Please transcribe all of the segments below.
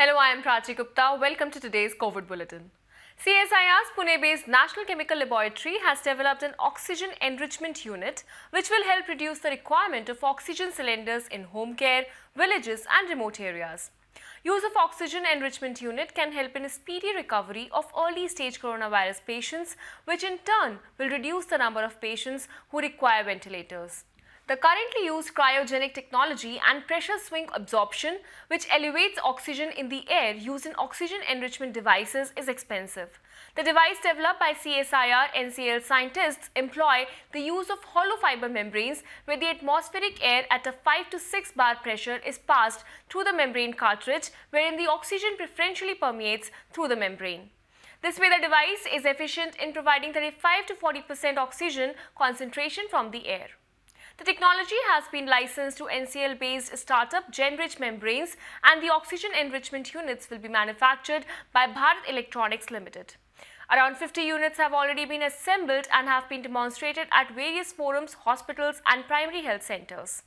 Hello, I am Prachi Gupta. Welcome to today's COVID Bulletin. CSIR's Pune-based National Chemical Laboratory has developed an oxygen enrichment unit which will help reduce the requirement of oxygen cylinders in home care, villages and remote areas. Use of oxygen enrichment unit can help in a speedy recovery of early-stage coronavirus patients, which in turn will reduce the number of patients who require ventilators. The currently used cryogenic technology and pressure swing absorption, which elevates oxygen in the air used in oxygen enrichment devices, is expensive. The device developed by CSIR NCL scientists employ the use of hollow fiber membranes where the atmospheric air at a 5 to 6 bar pressure is passed through the membrane cartridge, wherein the oxygen preferentially permeates through the membrane. This way, the device is efficient in providing 35 to 40% oxygen concentration from the air. The technology has been licensed to NCL-based startup Genrich Membranes, and the oxygen enrichment units will be manufactured by Bharat Electronics Limited. Around 50 units have already been assembled and have been demonstrated at various forums, hospitals and primary health centers.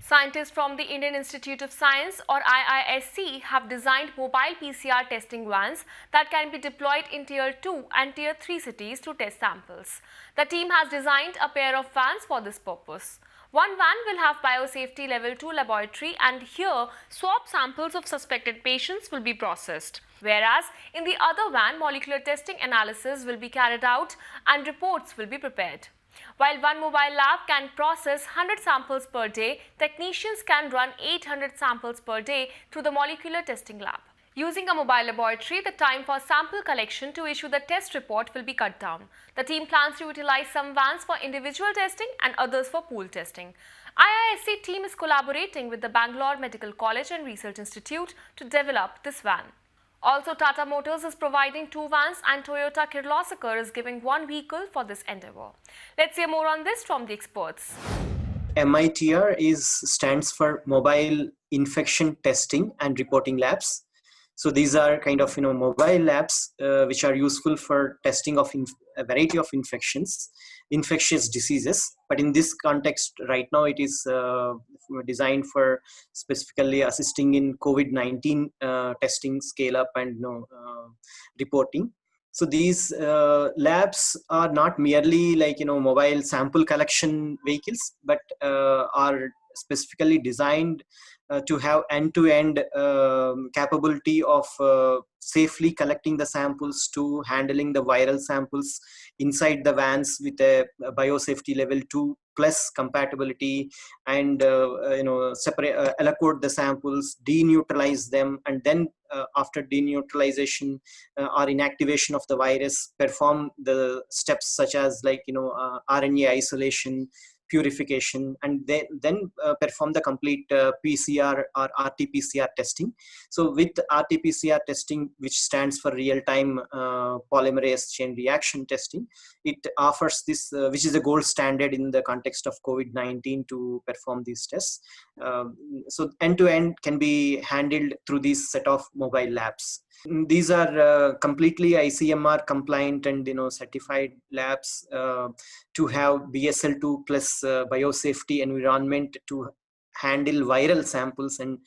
Scientists from the Indian Institute of Science or IISc have designed mobile PCR testing vans that can be deployed in Tier 2 and Tier 3 cities to test samples. The team has designed a pair of vans for this purpose. One van will have biosafety level 2 laboratory, and here swab samples of suspected patients will be processed. Whereas in the other van, molecular testing analysis will be carried out and reports will be prepared. While one mobile lab can process 100 samples per day, technicians can run 800 samples per day through the molecular testing lab. Using a mobile laboratory, the time for sample collection to issue the test report will be cut down. The team plans to utilize some vans for individual testing and others for pool testing. IISc team is collaborating with the Bangalore Medical College and Research Institute to develop this van. Also, Tata Motors is providing 2 vans and Toyota Kirloskar is giving 1 vehicle for this endeavor. Let's hear more on this from the experts. MITR stands for Mobile Infection Testing and Reporting Labs. So these are kind of mobile labs which are useful for testing of a variety of infectious diseases. But in this context, right now it is designed for specifically assisting in COVID-19 testing, scale up, and reporting. So these labs are not merely like mobile sample collection vehicles, but are specifically designed to have end-to-end capability of safely collecting the samples, to handling the viral samples inside the vans with a biosafety level 2 plus compatibility, and separate aliquot the samples, deneutralize them, and then after deneutralization or inactivation of the virus, perform the steps such as RNA isolation, purification, and then perform the complete PCR or RT-PCR testing. So with RT-PCR testing, which stands for real-time polymerase chain reaction testing, it offers this, which is a gold standard in the context of COVID-19 to perform these tests. So end-to-end can be handled through this set of mobile labs. These are completely ICMR compliant and certified labs to have BSL-2 plus biosafety environment to handle viral samples and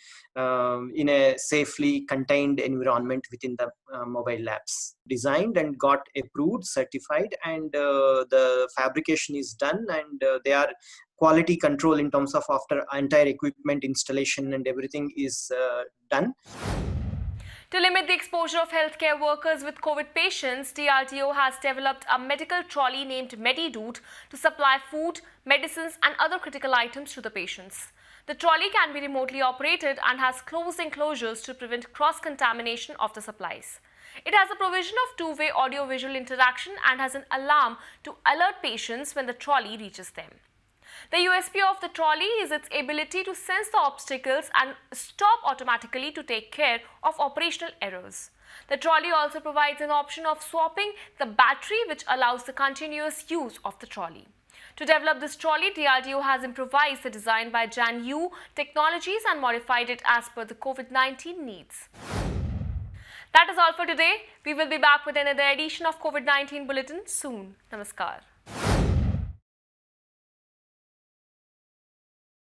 in a safely contained environment within the mobile labs. Designed and got approved, certified, and the fabrication is done, and they are quality control in terms of after entire equipment installation and everything is done. To limit the exposure of healthcare workers with COVID patients, DRDO has developed a medical trolley named MediDoot to supply food, medicines and other critical items to the patients. The trolley can be remotely operated and has closed enclosures to prevent cross-contamination of the supplies. It has a provision of two-way audio-visual interaction and has an alarm to alert patients when the trolley reaches them. The USP of the trolley is its ability to sense the obstacles and stop automatically to take care of operational errors. The trolley also provides an option of swapping the battery, which allows the continuous use of the trolley. To develop this trolley, DRDO has improvised the design by JANU Technologies and modified it as per the COVID-19 needs. That is all for today. We will be back with another edition of COVID-19 Bulletin soon. Namaskar.